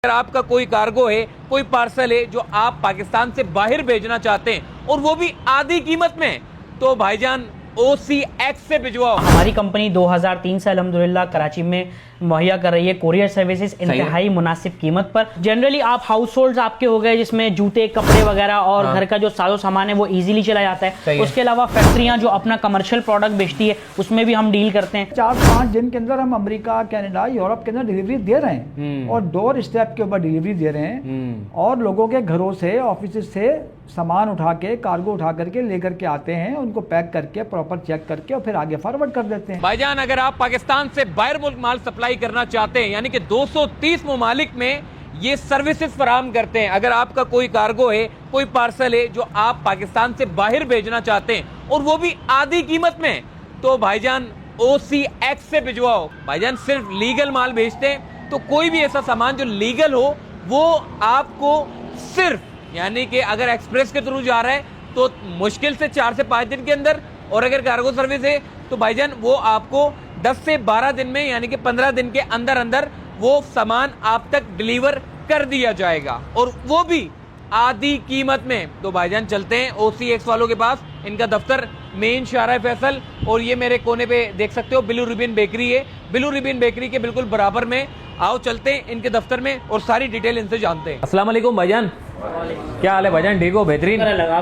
अगर आपका कोई कार्गो है, कोई पार्सल है जो आप पाकिस्तान से बाहर भेजना चाहते हैं और वो भी आधी कीमत में, तो भाईजान OCX से भिजवाओ। हमारी कंपनी 2003 से अल्हम्दुलिल्लाह कराची में मुहैया कर रही है कोरियर सर्विसेज इंतहाई मुनासिब कीमत पर। जनरली आप हाउस होल्ड आपके हो गए जिसमें जूते, कपड़े वगैरह और घर का जो साजो सामान है वो इजीली चला जाता है। उसके अलावा फैक्ट्रियां जो अपना कमर्शियल प्रोडक्ट बेचती है उसमें भी हम डील करते हैं। 4-5 दिन के अंदर हम अमेरिका, कनाडा, यूरोप के अंदर डिलीवरी दे रहे हैं और डोर स्टेप के ऊपर डिलीवरी दे रहे हैं और लोगों के घरों से, ऑफिस से सामान उठा के, कार्गो उठा करके लेकर के आते हैं, उनको पैक करके प्रॉपर चेक करके और फिर आगे फॉरवर्ड कर देते हैं। भाईजान अगर आप पाकिस्तान से बाहर मुल्क माल सप्लाई करना चाहते हैं, यानी कि 230 ममालिक में ये सर्विसेज फराहम करते हैं। अगर आपका कोई कार्गो है, कोई पार्सल है जो आप पाकिस्तान से बाहर भेजना चाहते हैं और वो भी आधी कीमत में, तो भाईजान OCX से भिजवाओ। भाईजान सिर्फ लीगल माल भेजते हैं, तो कोई भी ऐसा सामान जो लीगल हो वो आपको सिर्फ, यानी कि अगर एक्सप्रेस के थ्रू जा रहा है तो मुश्किल से 4 से 5 दिन के अंदर, और अगर कार्गो सर्विस है तो भाईजान वो आपको 10 से 12 दिन में, यानी कि 15 दिन के अंदर अंदर वो सामान आप तक डिलीवर कर दिया जाएगा और वो भी आधी कीमत में। तो भाईजान चलते हैं OCX वालों के पास। इनका दफ्तर मेन शाहराह फैसल, और ये मेरे कोने पे देख सकते हो ब्लू रिबन बेकरी है। ब्लू रिबन बेकरी के बिल्कुल बराबर में। आओ चलते हैं इनके दफ्तर में और सारी डिटेल इनसे जानते हैं। अस्सलाम वालेकुम भाईजान, क्या हाल है भाईजान? ठीक हो? बेहतरीन।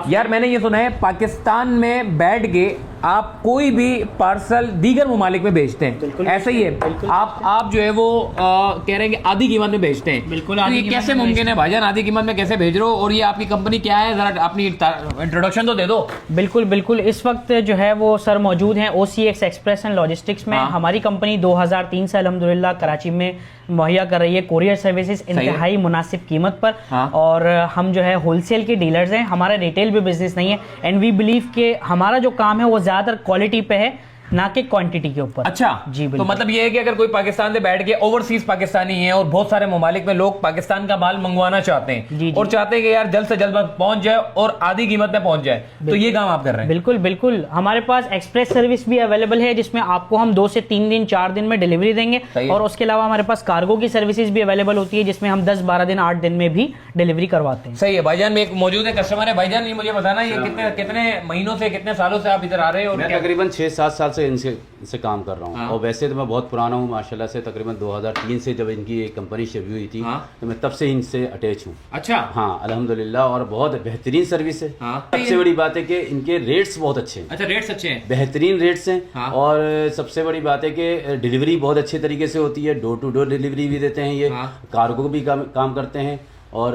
यार मैंने ये सुना है पाकिस्तान में बैठ के आप कोई भी पार्सल दीगर ममालिक में भेजते हैं, ऐसा ही है? आप जो है वो कह रहे हैं कि आधी कीमत में भेजते हैं। बिल्कुल। तो ये कैसे मुमकिन है भाईजान? आधी कीमत में कैसे भेज रहे हो? और ये आपकी कंपनी क्या है, जरा अपनी इंट्रोडक्शन तो दे दो। बिल्कुल बिल्कुल। इस वक्त जो है वो सर मौजूद हैं OCX एक्सप्रेस एंड लॉजिस्टिक्स में। हमारी कंपनी 2003 से अल्हम्दुलिल्लाह कराची में मुहैया कर रही है कोरियर सर्विसेज इंतहाई मुनासिब कीमत पर। और हम जो है होलसेल के डीलर्स हैं, हमारा रिटेल भी बिजनेस नहीं है। एंड वी बिलीव कि हमारा जो काम है वो ज्यादातर क्वालिटी पे है, ना कि क्वांटिटी के ऊपर। अच्छा जी तो मतलब ये है कि अगर कोई पाकिस्तान से बैठ के, ओवरसीज पाकिस्तानी है और बहुत सारे ममालिक में लोग पाकिस्तान का माल मंगवाना चाहते हैं जी। और चाहते हैं कि यार जल्द से जल्द पहुंच जाए और आधी कीमत में पहुंच जाए, तो ये काम आप कर रहे हैं? बिल्कुल बिल्कुल। हमारे पास एक्सप्रेस सर्विस भी अवेलेबल है जिसमें आपको हम 2 से 3 दिन, 4 दिन में डिलीवरी देंगे। और उसके अलावा हमारे पास कार्गो की सर्विसेज भी अवेलेबल होती है जिसमें हम 10-12 दिन, 8 दिन में भी डिलीवरी करवाते हैं। सही है भाईजान। में एक मौजूद है कस्टमर है। भाईजान ये मुझे बताना, ये कितने महीनों से, कितने सालों से आप इधर आ रहे हैं? मैं तकरीबन 6-7 साल से इनसे काम कर रहा हूँ। और वैसे तो मैं बहुत पुराना हूँ माशाल्लाह से। तकरीबन 2003 से जब इनकी एक कंपनी शुरू हुई थी तो मैं तब से इनसे अटैच हूँ। अच्छा। हाँ अल्हम्दुलिल्लाह, और बहुत बेहतरीन सर्विस है। सबसे बड़ी बात है कि इनके रेट्स बहुत अच्छे हैं। अच्छा, रेट्स अच्छे हैं? बेहतरीन रेट्स हैं। और सबसे बड़ी बात है कि डिलीवरी बहुत अच्छे तरीके से होती है। डोर टू डोर डिलीवरी भी देते हैं, ये कार्गो भी काम करते हैं और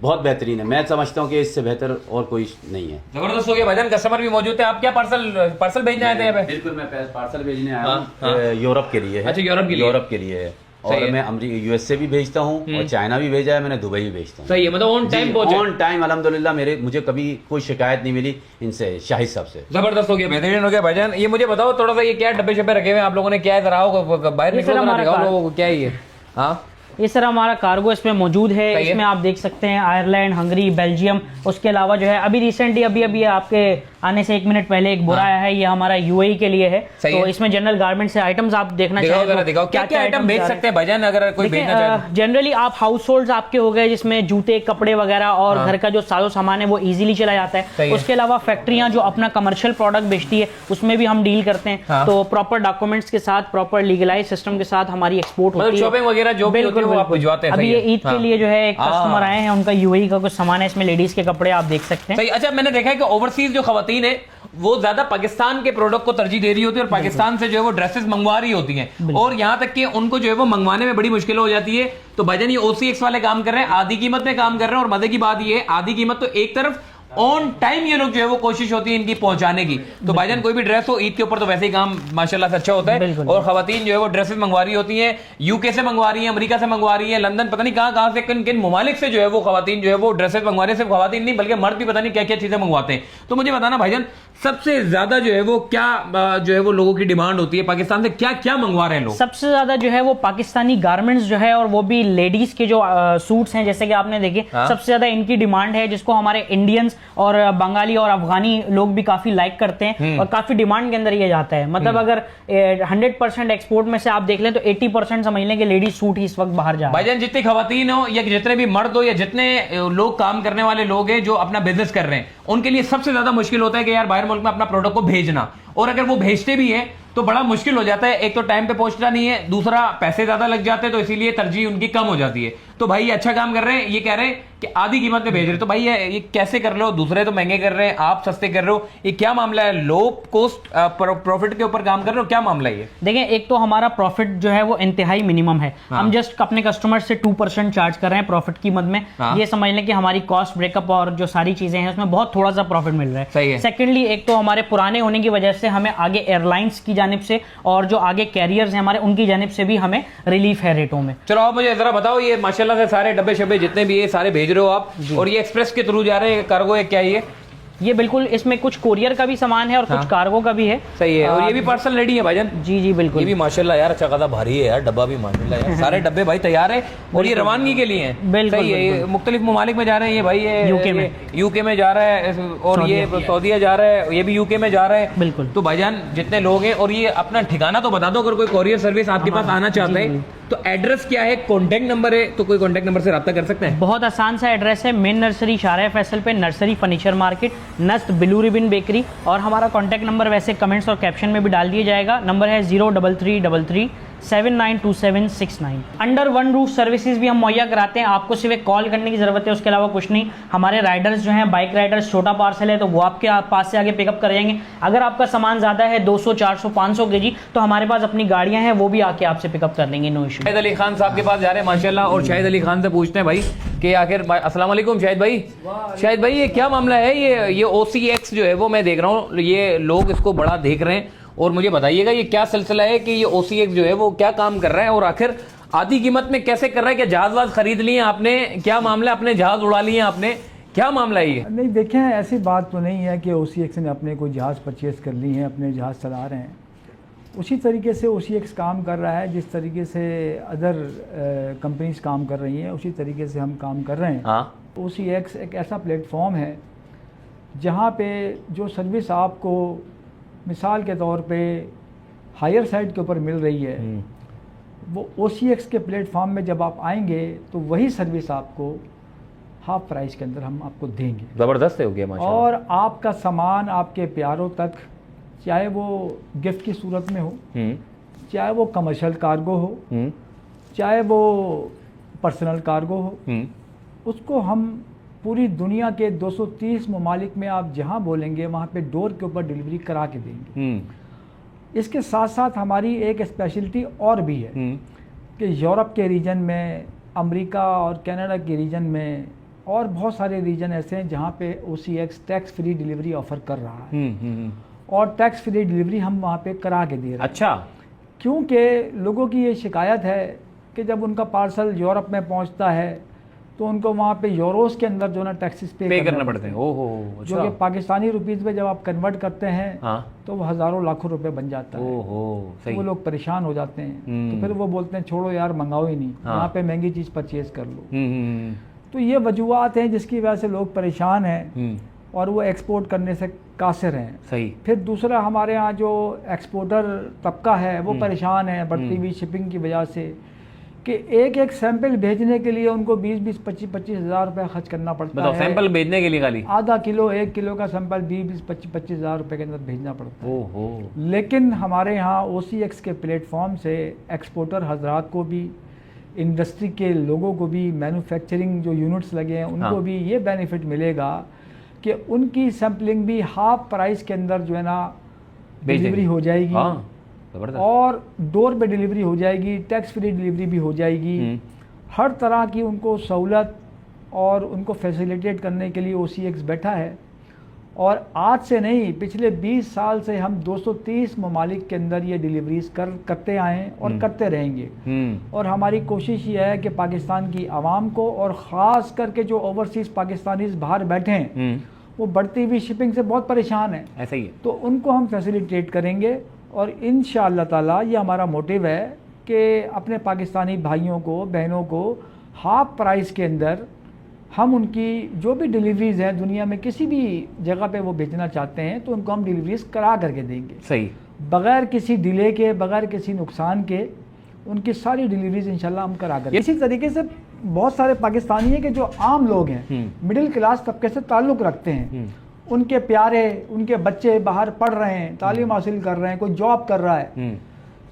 बहुत बेहतरीन है। मैं समझता हूँ कि इससे बेहतर और कोई नहीं है। जबरदस्त हो गया भाईजान। कस्टमर भी मौजूद है। आप क्या पार्सल भेजने आए थे यहाँ पे? बिल्कुल, मैं पार्सल भेजने आया हूँ यूरोप के लिए है। अच्छा, यूरोप के लिए है। और मैं USA भी भेजता हूँ और चाइना भी भेजा है मैंने, दुबई भी भेजता हूँ। सही है, मतलब ऑन टाइम पहुंचे? ऑन टाइम अल्हम्दुलिल्लाह। मुझे कभी कोई शिकायत नहीं मिली इनसे, शाहिद साहब से। जबरदस्त हो गया, बेहतरीन हो गया भाईजान। ये मुझे बताओ थोड़ा सा, ये क्या डब्बे शब्बे रखे हुए आप लोगों ने? क्या है, जरा आओ बाहर निकलो, दिखाओ क्या है ये। हाँ ये सर हमारा कार्गो इसमें मौजूद है। इसमें आप देख सकते हैं आयरलैंड, हंगरी, बेल्जियम। उसके अलावा जो है अभी रिसेंटली अभी आपके आने से 1 मिनट पहले एक बुरा आया है, ये हमारा UAE के लिए है। तो इसमें जनरल गारमेंट से आइटम्स आप देखना चाहें तो क्या आइटम बेच सकते हैं भाईजान अगर कोई बेचना चाहे? जनरली आप हाउस होल्ड आपके हो गए जिसमें जूते, कपड़े वगैरह और घर का जो साजो सामान है वो इजीली चला जाता है। उसके अलावा फैक्ट्रियां जो अपना कमर्शियल प्रोडक्ट बेचती है उसमें भी हम डील करते हैं। तो प्रॉपर डॉक्यूमेंट्स के साथ, प्रॉपर लीगलाइज सिस्टम के साथ हमारी एक्सपोर्ट होती है। शॉपिंग वगैरह जो भी होती है वो आप भिजवाते हैं? अभी ये ईद के लिए जो है एक कस्टमर आए हैं, उनका UAE का कुछ सामान है, इसमें लेडीज के कपड़े आप देख सकते हैं। सही। अच्छा, मैंने देखा है कि ओवरसीज जो खवातीन है वो ज्यादा पाकिस्तान के प्रोडक्ट को तरजीह दे रही होती है और पाकिस्तान से जो है वो ड्रेसेस मंगवा रही होती हैं, और यहाँ तक कि उनको जो है वो मंगवाने में बड़ी मुश्किल हो जाती है। तो भाईजान ये OCX वाले काम कर रहे हैं, आधी कीमत में काम कर रहे हैं। और मजे की बात ये है, आधी कीमत तो एक तरफ, ऑन टाइम ये लोग जो है वो कोशिश होती है इनकी पहुंचाने की। तो भाईजान कोई भी ड्रेस हो, ईद के ऊपर तो वैसे ही काम माशाल्लाह से अच्छा होता है। और खवातीन जो है वो ड्रेसेस मंगवा रही होती हैं, UK से मंगवा रही है, अमेरिका से मंगवा रही है, लंदन, पता नहीं कहां से, किन किन ममालिक से जो है वो खवातीन जो है वो ड्रेसेस मंगवा रही है। सिर्फ खवातीन नहीं बल्कि मर्द भी पता नहीं क्या क्या चीजें मंगवाते हैं। तो मुझे बताना भाईजान, सबसे ज्यादा जो है वो क्या जो है वो लोगों की डिमांड होती है, पाकिस्तान से क्या क्या मंगवा रहे हैं लोग? सबसे ज्यादा जो है वो पाकिस्तानी गारमेंट्स जो है, और वो भी लेडीज के जो सूट्स हैं, जैसे कि आपने देखे, सबसे ज्यादा इनकी डिमांड है, जिसको हमारे इंडियंस और बंगाली और अफगानी लोग भी काफी लाइक करते हैं और काफी डिमांड के अंदर ये जाता है। मतलब अगर 100% एक्सपोर्ट में से आप देख लें तो 80% समझ लें कि लेडीज सूट ही इस वक्त बाहर जा रहे हैं। भाईजान, जितनी खवातीन हो या जितने भी मर्द हो या जितने लोग काम करने वाले लोग हैं जो अपना बिजनेस कर रहे हैं, उनके लिए सबसे ज्यादा मुश्किल होता है कि यार बाहर मुल्क में अपना प्रोडक्ट को भेजना, और अगर वो भेजते भी हैं तो बड़ा मुश्किल हो जाता है। एक तो टाइम पे पहुंचना नहीं है, दूसरा पैसे ज्यादा लग जाते हैं, तो इसीलिए तरजीह उनकी कम हो जाती है। तो भाई ये अच्छा काम कर रहे हैं, ये कह रहे हैं कि आधी कीमत में भेज रहे, तो भाई ये कैसे कर रहे हो? दूसरे तो महंगे कर रहे हैं, आप सस्ते कर रहे हो, ये क्या मामला है? लो कॉस्ट प्रॉफिट के ऊपर काम कर रहे हो, क्या मामला है ये? देखिए, एक तो हमारा प्रॉफिट जो है वो इंतहाई मिनिमम है। हम जस्ट अपने कस्टमर से 2% चार्ज कर रहे हैं प्रॉफिट कीमत में। ये समझ लें कि हमारी कॉस्ट ब्रेकअप और जो सारी चीजें हैं उसमें बहुत थोड़ा सा प्रॉफिट मिल रहा है। सही है। सेकेंडली, एक तो हमारे पुराने होने की वजह से हमें आगे एयरलाइंस की जानिब से और जो आगे कैरियर्स हैं हमारे, उनकी जानिब से भी हमें रिलीफ है रेटों में। चलो आप मुझे जरा बताओ, ये माशाल्लाह से सारे डब्बे शब्बे जितने भी ये सारे भेज रहे हो आप, और ये एक्सप्रेस के थ्रू जा रहे हैं, कार्गो है क्या ये बिल्कुल, इसमें कुछ कोरियर का भी सामान है और कुछ कार्गो का भी है। सही है। और ये भी पार्सल रेडी है भाईजान? जी जी बिल्कुल। ये भी माशाल्लाह यार अच्छा खासा भारी है यार, डब्बा भी माशाल्लाह यार, सारे डब्बे भाई तैयार है और ये रवानगी के लिए हैं। बिल्कुल, सही है। ये मुख्तलिफ ममालिक में जा रहे हैं, ये भाई ये यूके में जा रहा है, और ये सऊदीया जा रहा है, ये भी यूके में जा रहा है। बिल्कुल। तो भाईजान जितने लोग हैं, और ये अपना ठिकाना तो बता दो, अगर कोई कोरियर सर्विस आपके पास आना चाहता है तो एड्रेस क्या है, कॉन्टेक्ट नंबर है, तो कोई कॉन्टेक्ट नंबर से रब्ता कर सकते हैं? बहुत आसान सा एड्रेस है, मेन नर्सरी शाहरा फैसल पे, नर्सरी फर्नीचर मार्केट, नस्त ब्लू रिबन बेकरी। और हमारा कॉन्टैक्ट नंबर वैसे कमेंट्स और कैप्शन में भी डाल दिया जाएगा। नंबर है 03333 792769। अंडर वन रूफ सर्विसेज भी हम मुहैया कराते हैं, आपको सिर्फ एक कॉल करने की जरूरत है, उसके अलावा कुछ नहीं। हमारे राइडर्स जो हैं, बाइक राइडर्स, छोटा पार्सल है तो वो आपके पास से आगे पिकअप कर जाएंगे। अगर आपका सामान ज्यादा है 200 400 500 केजी, तो हमारे पास अपनी गाड़ियां हैं, वो भी आके आपसे पिकअप कर लेंगे, नो इशू। शाहिद अली खान साहब के पास जा रहे हैं माशाल्लाह, और शाहिद अली खान से पूछते हैं भाई कि आखिर, अस्सलाम वालेकुम शाहिद भाई। शाहिद भाई, ये क्या मामला है? ये OCX जो है वो मैं देख रहा हूँ, ये लोग इसको बड़ा देख रहे हैं, और मुझे बताइएगा ये क्या सिलसिला है कि ये OCX जो है वो क्या काम कर रहा है, और आखिर आधी कीमत में कैसे कर रहा है? क्या जहाज वाज खरीद लिए आपने? क्या मामला, अपने जहाज उड़ा लिए आपने? क्या मामला है ये? नहीं, देखें, ऐसी बात तो नहीं है कि OCX ने अपने कोई जहाज़ परचेज़ कर ली हैं, अपने जहाज़ चला रहे हैं। उसी तरीके से OCX काम कर रहा है जिस तरीके से अदर कंपनीज काम कर रही हैं, उसी तरीके से हम काम कर रहे हैं। हाँ। OCX एक ऐसा प्लेटफॉर्म है जहाँ पे जो सर्विस आपको मिसाल के तौर पे हायर साइड के ऊपर मिल रही है, वो OCX के प्लेटफॉर्म में जब आप आएंगे तो वही सर्विस आपको हाफ प्राइस के अंदर हम आपको देंगे। ज़बरदस्त हो गया माशाल्लाह। और आपका सामान आपके प्यारों तक, चाहे वो गिफ्ट की सूरत में हो, चाहे वो कमर्शियल कार्गो हो, चाहे वो पर्सनल कार्गो हो, उसको हम पूरी दुनिया के 230 ममालिक में आप जहां बोलेंगे वहां पे डोर के ऊपर डिलीवरी करा के देंगे। इसके साथ साथ हमारी एक स्पेशलिटी और भी है कि यूरोप के रीजन में, अमेरिका और कनाडा के रीजन में, और बहुत सारे रीजन ऐसे हैं जहां पे OCX tax free delivery offer कर रहा है, और टैक्स फ्री डिलीवरी हम वहां पे करा के दे रहे हैं। अच्छा। क्योंकि लोगों की ये शिकायत है कि जब उनका पार्सल यूरोप में पहुंचता है तो उनको वहाँ पे यूरोस के अंदर जो ना टैक्सेस पे करना पड़ते हैं। ओहो, अच्छा। जो कि पाकिस्तानी रुपीस में जब आप कन्वर्ट करते हैं, हाँ, तो वो हज़ारों लाखों रुपए बन जाता है। ओहो, सही। वो लोग परेशान हो जाते हैं, तो फिर वो बोलते हैं छोड़ो यार, मंगाओ ही नहीं, यहाँ पे महंगी चीज़ परचेज कर लो। तो ये वजूहत हैं जिसकी वजह से लोग परेशान हैं और वो एक्सपोर्ट करने से कासिर हैं। सही। फिर दूसरा, हमारे यहाँ जो एक्सपोर्टर तबका है वो परेशान है बढ़ती हुई शिपिंग की वजह से, कि एक एक सैंपल भेजने के लिए उनको 20-20, 25-25 हज़ार रुपये खर्च करना पड़ता है। सैंपल भेजने के लिए खाली आधा किलो, 1 किलो का सैंपल 20-20, 25-25 हज़ार रुपये के अंदर भेजना पड़ता है। ओहो। लेकिन हमारे यहाँ OCX के प्लेटफॉर्म से एक्सपोर्टर हजरात को भी, इंडस्ट्री के लोगों को भी, मैन्युफैक्चरिंग जो यूनिट्स लगे हैं उनको भी ये बेनिफिट मिलेगा कि उनकी सैम्पलिंग भी हाफ प्राइस के अंदर जो है ना डिलीवरी हो जाएगी, और डोर पे डिलीवरी हो जाएगी, टैक्स फ्री डिलीवरी भी हो जाएगी। हर तरह की उनको सहूलत और उनको फैसिलिटेट करने के लिए OCX बैठा है। और आज से नहीं, पिछले 20 साल से हम 230 ममालिक के अंदर ये डिलीवरीज करते आए हैं और करते रहेंगे। और हमारी कोशिश ये है कि पाकिस्तान की आवाम को, और ख़ास करके जो ओवरसीज़ पाकिस्तानीज बाहर बैठे हैं, वो बढ़ती हुई शिपिंग से बहुत परेशान है, ऐसा ही है। तो उनको हम फैसिलिटेट करेंगे और इंशाअल्लाह ताला ये हमारा मोटिव है कि अपने पाकिस्तानी भाइयों को बहनों को हाफ प्राइस के अंदर हम उनकी जो भी डिलीवरीज हैं दुनिया में किसी भी जगह पे वो बेचना चाहते हैं तो उनको हम डिलीवरीज करा करके देंगे, सही, बगैर किसी डिले के, बगैर किसी नुकसान के उनकी सारी डिलीवरीज इंशाल्लाह हम करा कर। इसी तरीके से बहुत सारे पाकिस्तानी हैं कि जो आम लोग हैं, मिडिल क्लास तबके से ताल्लुक़ रखते हैं, उनके प्यारे, उनके बच्चे बाहर पढ़ रहे हैं, तालीम हासिल कर रहे हैं, कोई जॉब कर रहा है,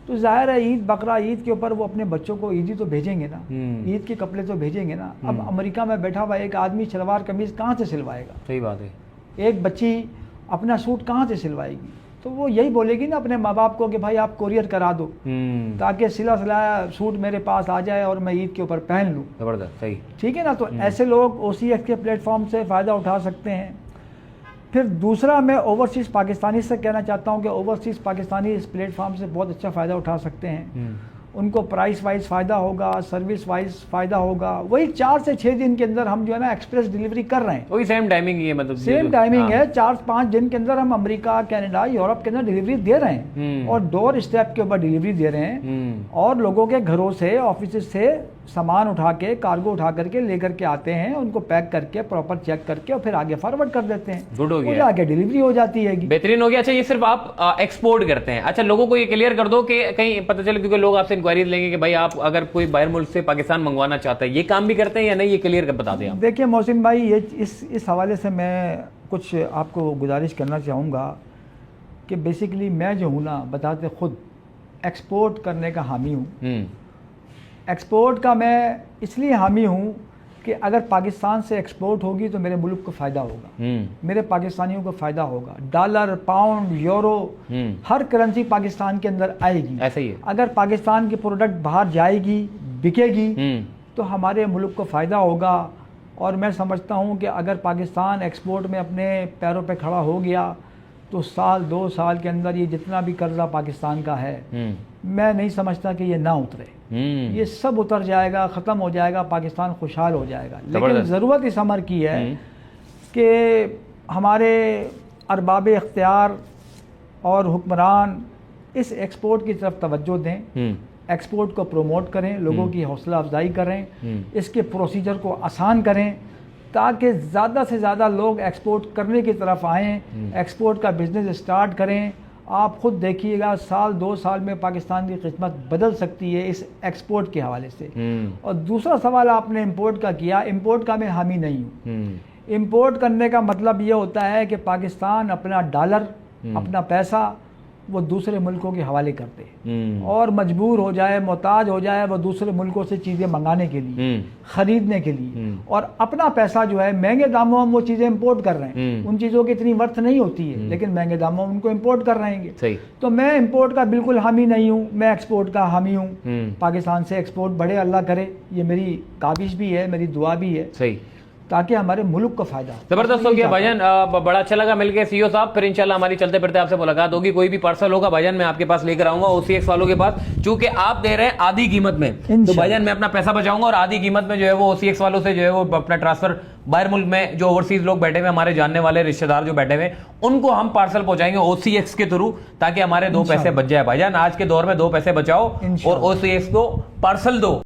तो जाहिर है ईद बकरा ईद के ऊपर वो अपने बच्चों को ईदी तो भेजेंगे ना, ईद के कपड़े तो भेजेंगे ना। अब अमेरिका में बैठा हुआ एक आदमी शलवार कमीज़ कहाँ से सिलवाएगा? सही बात है। एक बच्ची अपना सूट कहाँ से सिलवाएगी? तो वो यही बोलेगी ना अपने माँ बाप को कि भाई आप कोरियर करा दो ताकि सिला सिलाया सूट मेरे पास आ जाए और मैं ईद के ऊपर पहन लूँ। जबरदस्त, सही, ठीक है ना। तो ऐसे लोग OCX के प्लेटफॉर्म से फ़ायदा उठा सकते हैं। फिर दूसरा मैं ओवरसीज़ पाकिस्तानी से कहना चाहता हूँ कि ओवरसीज़ पाकिस्तानी इस प्लेटफॉर्म से बहुत अच्छा फ़ायदा उठा सकते हैं। उनको प्राइस वाइज फ़ायदा होगा, सर्विस वाइज फ़ायदा होगा। वही 4 से 6 दिन के अंदर हम जो है ना एक्सप्रेस डिलीवरी कर रहे हैं, वही सेम टाइमिंग ही है, मतलब सेम टाइमिंग है। 4-5 दिन के अंदर हम अमेरिका, कनाडा, यूरोप के अंदर डिलीवरी दे रहे हैं और डोर स्टेप के ऊपर डिलीवरी दे रहे हैं और लोगों के घरों से, ऑफिस से सामान उठा के, कार्गो उठा करके लेकर के आते हैं, उनको पैक करके प्रॉपर चेक करके और फिर आगे फॉरवर्ड कर देते हैं। गुड हो गया, आगे डिलीवरी हो जाती है, बेहतरीन हो गया। अच्छा, ये सिर्फ आप एक्सपोर्ट करते हैं? अच्छा, लोगों को ये क्लियर कर दो कि कहीं पता चले, क्योंकि लोग आपसे इंक्वायरीज लेंगे कि भाई आप अगर कोई बाहर मुल्क से पाकिस्तान मंगवाना चाहता है, ये काम भी करते हैं या नहीं, ये क्लियर कर बता दें आप। देखिए मोहसिन भाई, ये इस हवाले से मैं कुछ आपको गुजारिश करना चाहूँगा कि बेसिकली मैं जो हूँ ना, बताते खुद एक्सपोर्ट करने का हामी हूँ। एक्सपोर्ट का मैं इसलिए हामी हूँ कि अगर पाकिस्तान से एक्सपोर्ट होगी तो मेरे मुल्क को फ़ायदा होगा, मेरे पाकिस्तानियों को फ़ायदा होगा। डॉलर, पाउंड, यूरो, हर करेंसी पाकिस्तान के अंदर आएगी। ऐसा ही है। अगर पाकिस्तान की प्रोडक्ट बाहर जाएगी, बिकेगी, तो हमारे मुल्क को फ़ायदा होगा। और मैं समझता हूँ कि अगर पाकिस्तान एक्सपोर्ट में अपने पैरों पे खड़ा हो गया तो 1-2 साल के अंदर ये जितना भी कर्जा पाकिस्तान का है, मैं नहीं समझता कि ये ना उतरे। ये सब उतर जाएगा, ख़त्म हो जाएगा, पाकिस्तान खुशहाल हो जाएगा। लेकिन ज़रूरत इस अमर की है कि हमारे अरबाब इख्तियार और हुक्मरान इस एक्सपोर्ट की तरफ तवज्जो दें, एक्सपोर्ट को प्रमोट करें, लोगों की हौसला अफजाई करें, इसके प्रोसीजर को आसान करें ताकि ज़्यादा से ज़्यादा लोग एक्सपोर्ट करने की तरफ आएँ, एक्सपोर्ट का बिज़नेस स्टार्ट करें। आप खुद देखिएगा 1-2 साल में पाकिस्तान की किस्मत बदल सकती है इस एक्सपोर्ट के हवाले से। और दूसरा सवाल आपने इंपोर्ट का किया, इंपोर्ट का मैं हामी नहीं हूँ। इंपोर्ट करने का मतलब ये होता है कि पाकिस्तान अपना डॉलर, अपना पैसा वो दूसरे मुल्कों के हवाले करते हैं और मजबूर हो जाए, मोहताज हो जाए वो दूसरे मुल्कों से चीज़ें मंगाने के लिए, ख़रीदने के लिए, और अपना पैसा जो है महंगे दामों हम वो चीज़ें इंपोर्ट कर रहे हैं। उन चीज़ों की इतनी वर्थ नहीं होती है, लेकिन महंगे दामों उनको इंपोर्ट कर रहे हैं। तो मैं इंपोर्ट का बिल्कुल हामी नहीं हूँ, मैं एक्सपोर्ट का हामी हूँ। पाकिस्तान से एक्सपोर्ट बढ़े, अल्लाह करे, ये मेरी काबिश भी है, मेरी दुआ भी है, सही, ताकि हमारे मुल्क को फायदा हो। जबरदस्त हो गया भाईजान, बड़ा अच्छा लगा मिलके सीईओ साहब। फिर इंशाल्लाह हमारी चलते फिरते आपसे मुलाकात होगी। कोई भी पार्सल होगा भाईजान मैं आपके पास लेकर आऊंगा, OCX वालों के पास, चूंकि आप दे रहे हैं आधी कीमत में, तो भाईजान मैं अपना पैसा बचाऊंगा और आधी कीमत में जो है वो OCX वालों से जो है वो अपना ट्रांसफर बाहर मुल्क में जो ओवरसीज लोग बैठे हुए, हमारे जानने वाले रिश्तेदार जो बैठे हुए, उनको हम पार्सल पहुंचाएंगे OCX के थ्रू, ताकि हमारे 2 पैसे बच जाए। भाईजान आज के दौर में 2 पैसे बचाओ और OCX को पार्सल दो।